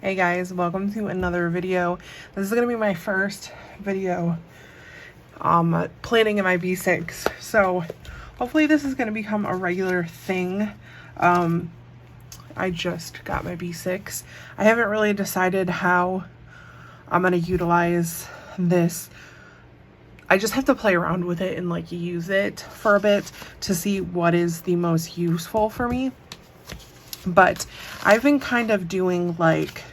Hey guys, welcome to another video. This is gonna be my first video planning in my B6. So hopefully this is gonna become a regular thing. I just got my B6. I haven't really decided how I'm gonna utilize this. I just have to play around with it and like use it for a bit to see what is the most useful for me. But I've been kind of doing like,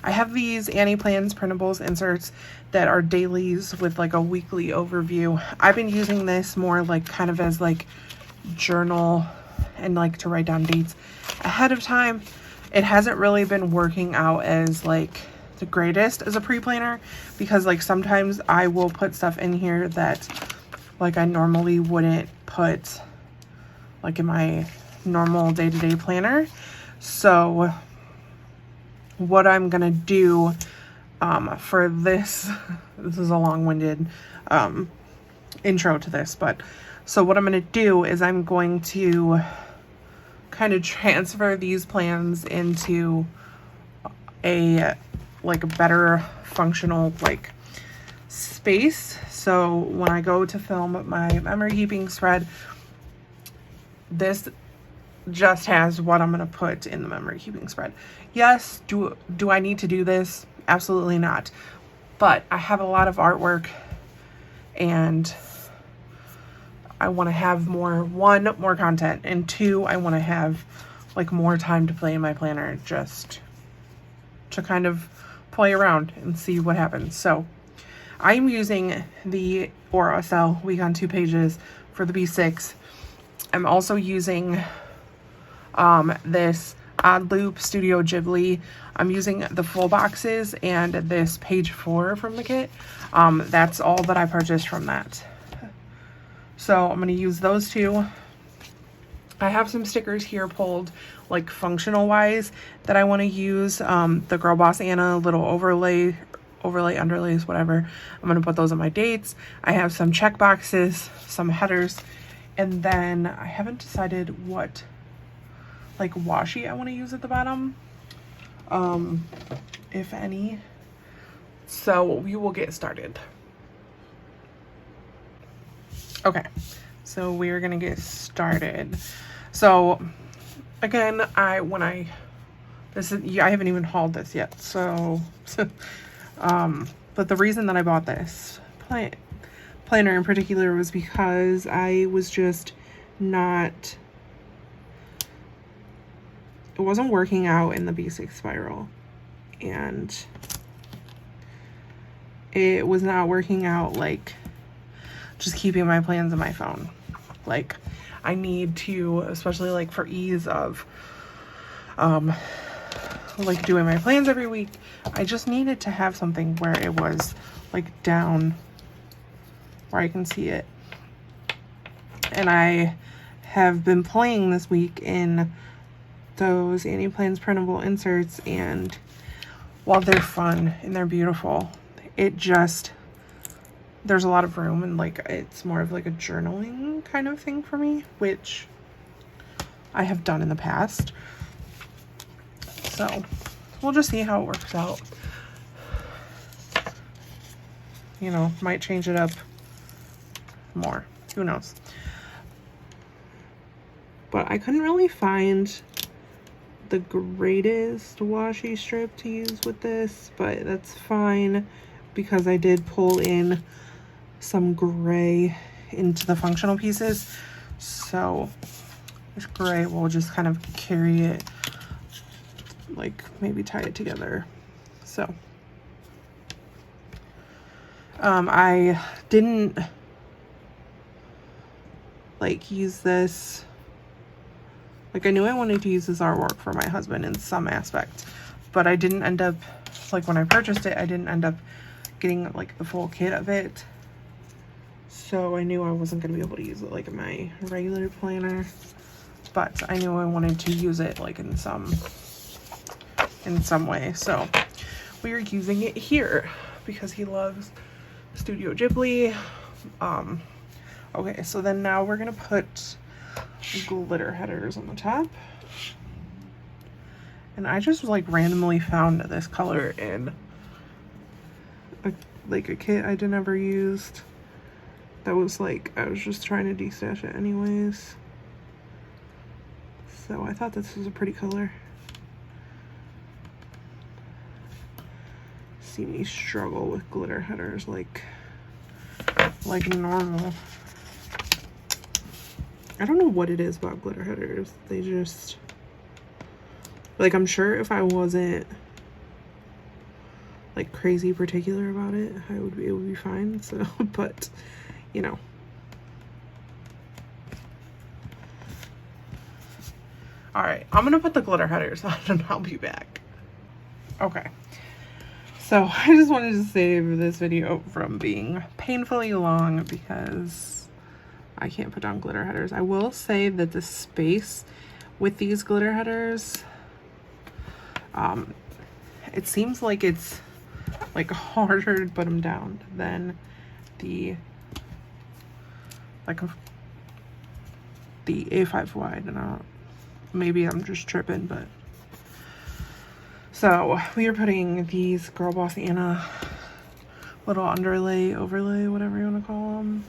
I have these AbbyMariePlans printables inserts that are dailies with like a weekly overview. I've been using this more like kind of as like journal and like to write down dates ahead of time. It hasn't really been working out as like the greatest as a pre-planner because like sometimes I will put stuff in here that like I normally wouldn't put like in my normal day-to-day planner. So what I'm gonna do for this is a long-winded intro to this, but so what I'm gonna do is I'm going to kind of transfer these plans into a like a better functional like space. So when I go to film my memory keeping spread, this just has what I'm going to put in the memory keeping spread. Yes, do I need to do this? Absolutely not. But I have a lot of artwork and I want to have more content, and two, I want to have like more time to play in my planner just to kind of play around and see what happens. So I'm using the Aura Estelle week on 2 pages for the B6. I'm also using this Oddloop Studio Gibli. I'm using the full boxes and this page 4 from the kit. That's all that I purchased from that. So I'm going to use those two. I have some stickers here pulled like functional wise that I want to use. The Girl Boss Anna little overlay underlays, whatever. I'm going to put those on my dates. I have some check boxes, some headers, and then I haven't decided what like washi I want to use at the bottom, if any. So we will get started. Okay, so we're gonna get started. So again, I haven't even hauled this yet. So, but the reason that I bought this planner in particular was because I was just not. It wasn't working out in the B6 spiral, and it was not working out like just keeping my plans in my phone. Like I need to, especially like for ease of like doing my plans every week, I just needed to have something where it was like down where I can see it. And I have been playing this week in those AbbyMariePlans printable inserts, and while they're fun and they're beautiful, it just, there's a lot of room, and like it's more of like a journaling kind of thing for me, which I have done in the past. So we'll just see how it works out. You know, might change it up more, who knows. But I couldn't really find the greatest washi strip to use with this, but that's fine because I did pull in some gray into the functional pieces. So this gray will just kind of carry it, like maybe tie it together. So I didn't like use this. Like I knew I wanted to use this artwork for my husband in some aspect, but I didn't end up, like when I purchased it, I didn't end up getting like the full kit of it. So I knew I wasn't going to be able to use it like in my regular planner, but I knew I wanted to use it like in some way. So we are using it here because he loves Studio Gibli. Okay, so then now we're going to put glitter headers on the top. And I just like randomly found this color in a kit I'd never used. That was like, I was just trying to de-stash it anyways. So I thought this was a pretty color. See me struggle with glitter headers like normal. I don't know what it is about glitter headers. They just, like, I'm sure if I wasn't like crazy particular about it, it would be fine. So, but you know. All right, I'm gonna put the glitter headers on and I'll be back. Okay. So I just wanted to save this video from being painfully long because I can't put down glitter headers. I will say that the space with these glitter headers, it seems like it's like harder to put them down than the A5 wide, and maybe I'm just tripping, but so we are putting these Girl Boss Anna little overlay, whatever you want to call them,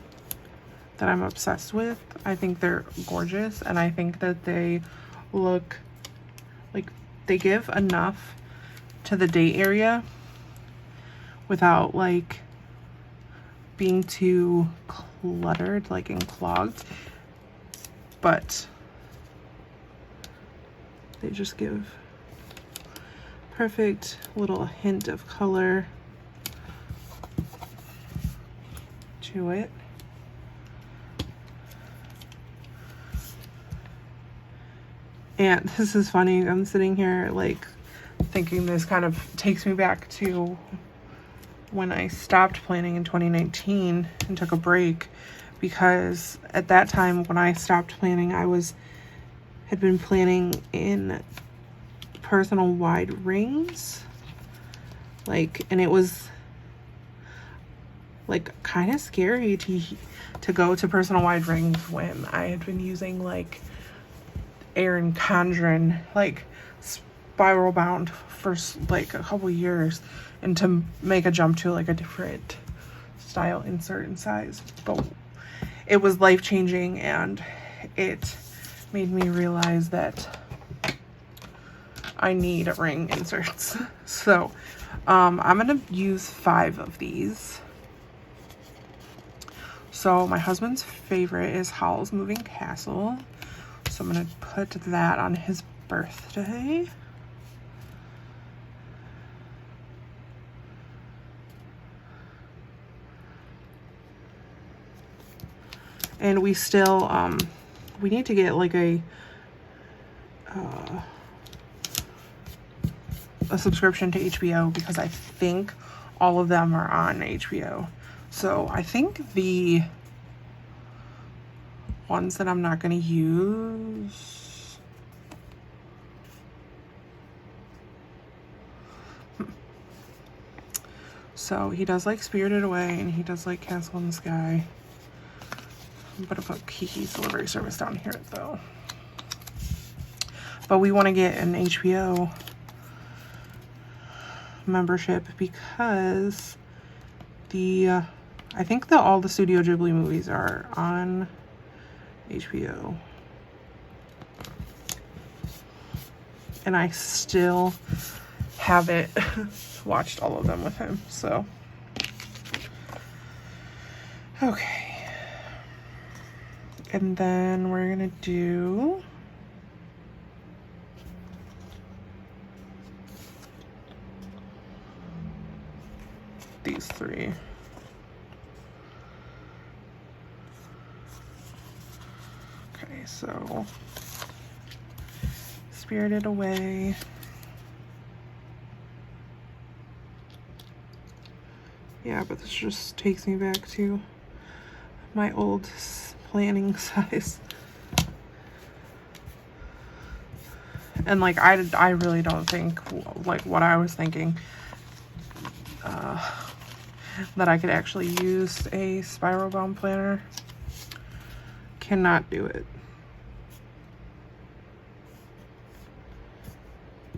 that I'm obsessed with. I think they're gorgeous, and I think that they look like they give enough to the date area without like being too cluttered, like and clogged, but they just give perfect little hint of color to it. And this is funny, I'm sitting here like thinking this kind of takes me back to when I stopped planning in 2019 and took a break, because at that time when I stopped planning, had been planning in personal wide rings, like, and it was like kind of scary to go to personal wide rings when I had been using like Erin Condren like spiral bound for like a couple years, and to make a jump to like a different style, insert, and size. But it was life-changing, and it made me realize that I need ring inserts. So I'm gonna use 5 of these. So my husband's favorite is Howl's Moving Castle, so I'm gonna put that on his birthday. And we still we need to get like a subscription to HBO, because I think all of them are on HBO. So I think the ones that I'm not going to use, so he does like Spirited Away, and he does like Castle in the Sky. I'm going to put Kiki's Delivery Service down here though. But we want to get an HBO membership because I think that all the Studio Ghibli movies are on HBO. And I still haven't watched all of them with him, so. Okay. And then we're gonna do these 3. Okay, so Spirited Away. Yeah, but this just takes me back to my old planning size. And like I really don't think like what I was thinking, that I could actually use a spiral bound planner. Cannot do it.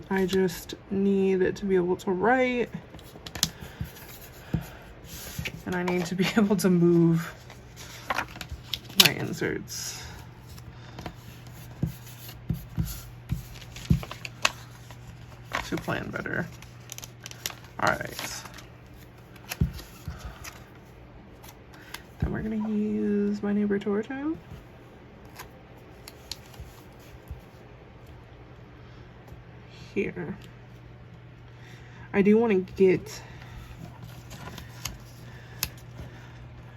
I just need to be able to write, and I need to be able to move my inserts. To plan better. All right. Then we're gonna use my neighbor Torto. Here. I do want to get,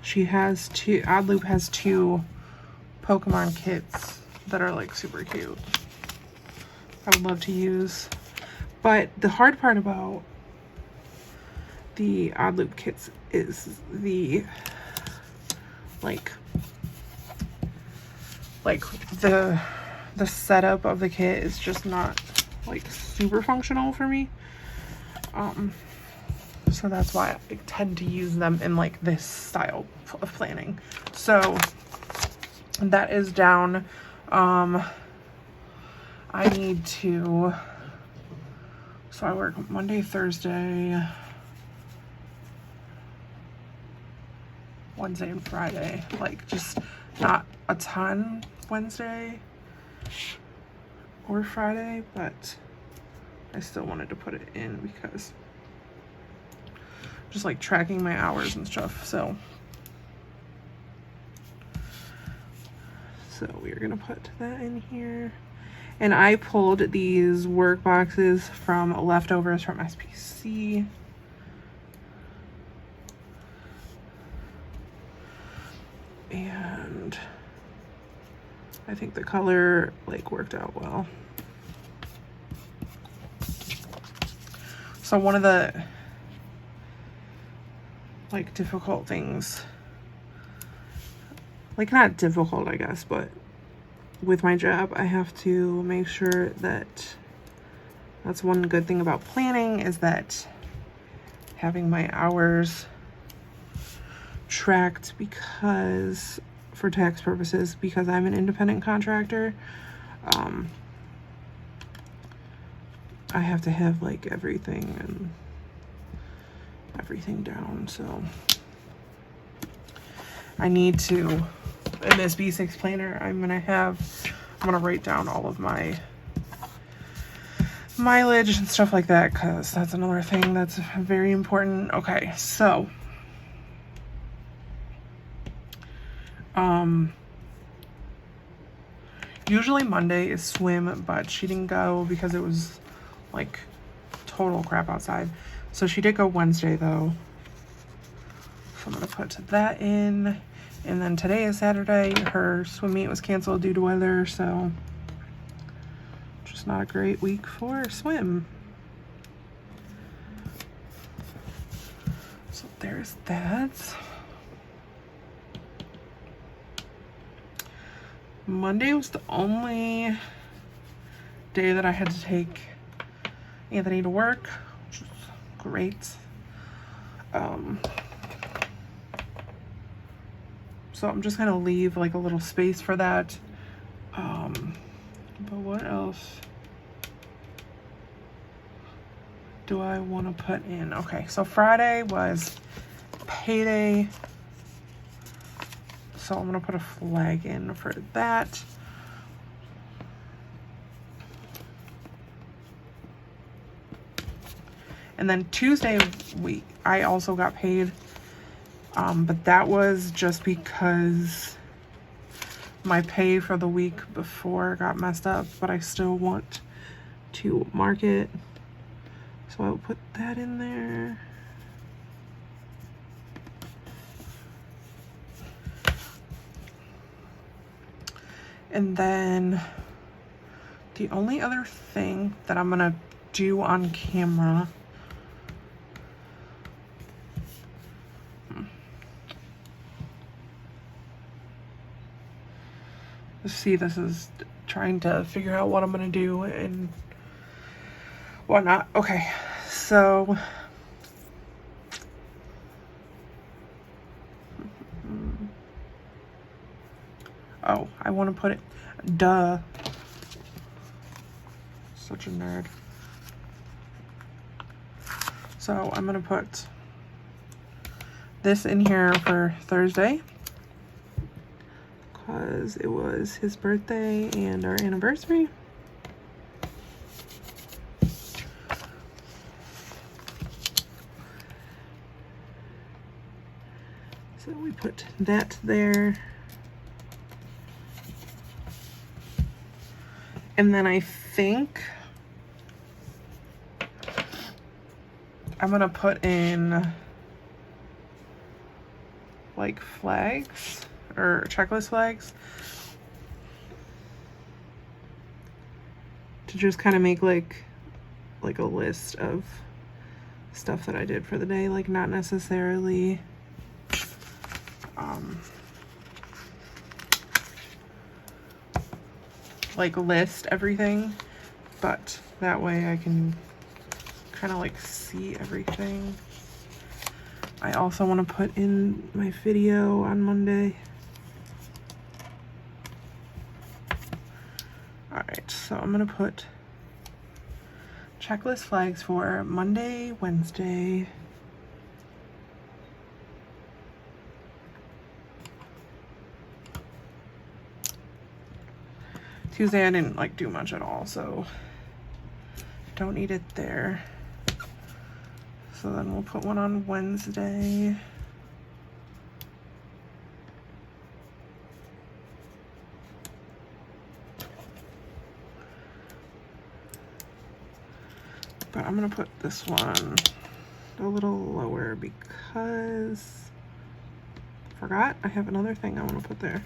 Oddloop has 2 Pokemon kits that are like super cute. I would love to use. But the hard part about the Oddloop kits is the the setup of the kit is just not like super functional for me. So that's why I tend to use them in like this style of planning. So that is down. I need to, so I work Monday, Thursday, Wednesday and Friday, like just not a ton Wednesday or Friday, but I still wanted to put it in because just like tracking my hours and stuff. So we're gonna put that in here. And I pulled these work boxes from leftovers from SPC. And I think the color like worked out well. So one of the like difficult things, like not difficult I guess, but with my job I have to make sure that, that's one good thing about planning, is that having my hours tracked, because for tax purposes, because I'm an independent contractor, I have to have like everything down. So I need to, in this B6 planner, I'm gonna write down all of my mileage and stuff like that, because that's another thing that's very important. Okay, so usually Monday is swim, but she didn't go because it was like total crap outside. So she did go Wednesday though. So I'm gonna put that in. And then today is Saturday. Her swim meet was canceled due to weather, so just not a great week for swim. So there's that. Monday was the only day that I had to take Anthony to work, which was great. So I'm just gonna leave like a little space for that. But what else do I want to put in? Okay, so Friday was payday, so I'm gonna put a flag in for that. And then Tuesday I also got paid, but that was just because my pay for the week before got messed up, but I still want to mark it, so I'll put that in there. And then the only other thing that I'm gonna do on camera, see, this is trying to figure out what I'm gonna do and whatnot. Okay, so oh, I want to put it, duh, such a nerd. So I'm gonna put this in here for Thursday because it was his birthday and our anniversary. So we put that there. And then I think I'm gonna put in like flags or checklist flags to just kind of make like a list of stuff that I did for the day, like not necessarily like list everything, but that way I can kind of like see everything. I also want to put in my video on Monday. All right, so I'm gonna put checklist flags for Monday, Wednesday, Tuesday I didn't like do much at all, so don't need it there. So then we'll put one on Wednesday. But I'm gonna put this one a little lower because I forgot I have another thing I want to put there.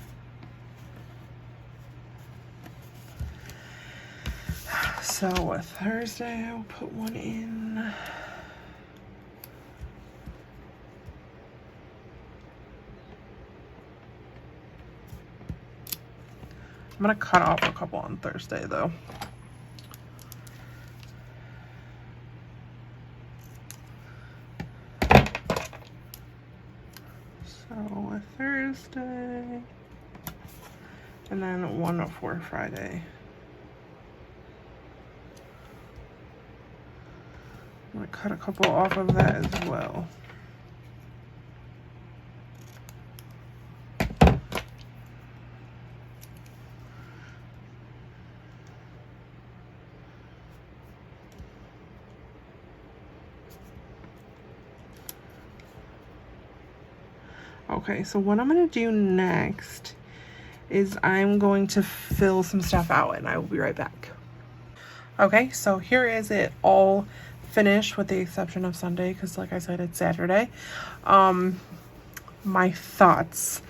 So Thursday I'll put one in. I'm gonna cut off a couple on Thursday though. So a Thursday, and then one for Friday. I'm gonna cut a couple off of that as well. Okay, so what I'm gonna do next is I'm going to fill some stuff out and I will be right back. Okay, so here is it all finished with the exception of Sunday because like I said, it's Saturday. My thoughts.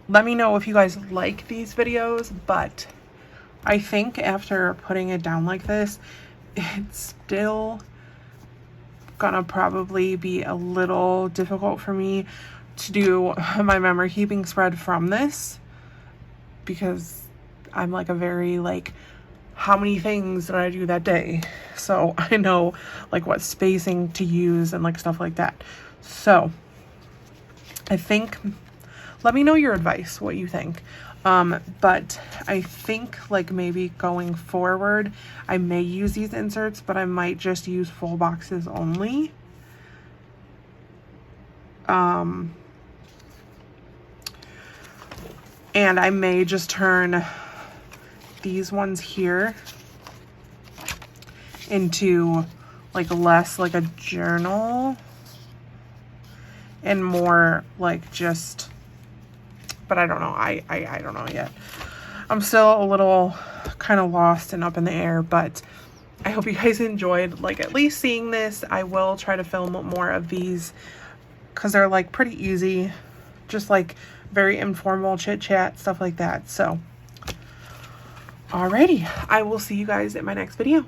Let me know if you guys like these videos, but I think after putting it down like this, it's still gonna probably be a little difficult for me to do my memory keeping spread from this because I'm like a very like, how many things did I do that day? So I know like what spacing to use and like stuff like that. So I think, let me know your advice, what you think. But I think like maybe going forward, I may use these inserts, but I might just use full boxes only. And I may just turn these ones here into like less like a journal and more like just, but I don't know. I don't know yet. I'm still a little kind of lost and up in the air, but I hope you guys enjoyed like at least seeing this. I will try to film more of these because they're like pretty easy, just like very informal chit chat, stuff like that. So alrighty, I will see you guys in my next video.